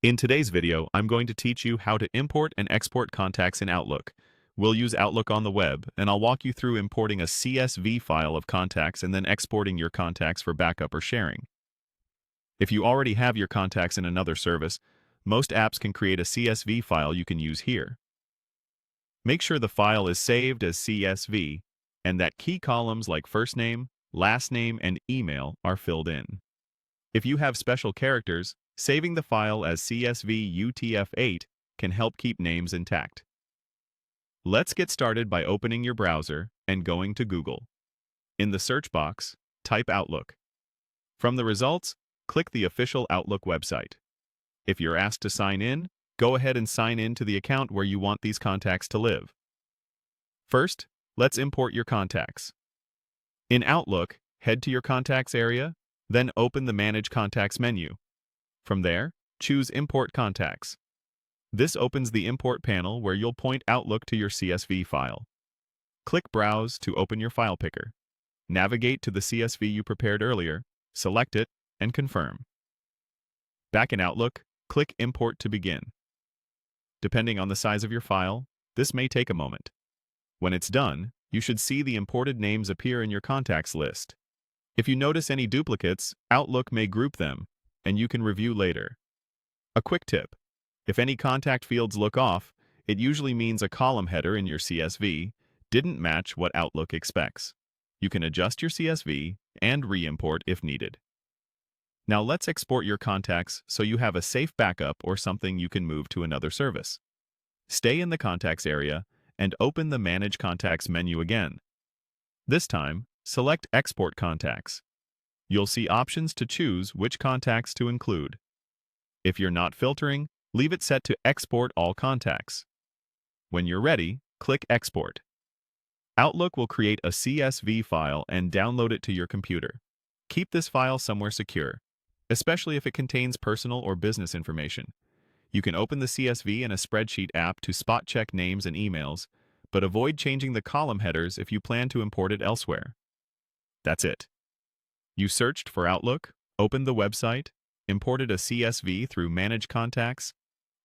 In today's video, I'm going to teach you how to import and export contacts in Outlook. We'll use Outlook on the web, and I'll walk you through importing a CSV file of contacts and then exporting your contacts for backup or sharing. If you already have your contacts in another service, most apps can create a CSV file you can use here. Make sure the file is saved as CSV and that key columns like first name, last name, and email are filled in. If you have special characters, saving the file as CSV UTF-8 can help keep names intact. Let's get started by opening your browser and going to Google. In the search box, type Outlook. From the results, click the official Outlook website. If you're asked to sign in, go ahead and sign in to the account where you want these contacts to live. First, let's import your contacts. In Outlook, head to your Contacts area, then open the Manage Contacts menu. From there, choose Import Contacts. This opens the Import panel where you'll point Outlook to your CSV file. Click Browse to open your file picker. Navigate to the CSV you prepared earlier, select it, and confirm. Back in Outlook, click Import to begin. Depending on the size of your file, this may take a moment. When it's done, you should see the imported names appear in your contacts list. If you notice any duplicates, Outlook may group them, and you can review later. A quick tip: if any contact fields look off, it usually means a column header in your CSV didn't match what Outlook expects. You can adjust your CSV and re-import if needed. Now let's export your contacts so you have a safe backup or something you can move to another service. Stay in the Contacts area and open the Manage Contacts menu again. This time, select Export Contacts. You'll see options to choose which contacts to include. If you're not filtering, leave it set to Export All Contacts. When you're ready, click Export. Outlook will create a CSV file and download it to your computer. Keep this file somewhere secure, especially if it contains personal or business information. You can open the CSV in a spreadsheet app to spot check names and emails, but avoid changing the column headers if you plan to import it elsewhere. That's it. You searched for Outlook, opened the website, imported a CSV through Manage Contacts,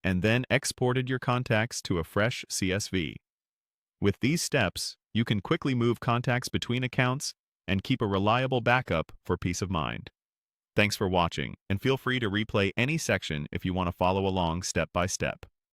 and then exported your contacts to a fresh CSV. With these steps, you can quickly move contacts between accounts and keep a reliable backup for peace of mind. Thanks for watching, and feel free to replay any section if you want to follow along step by step.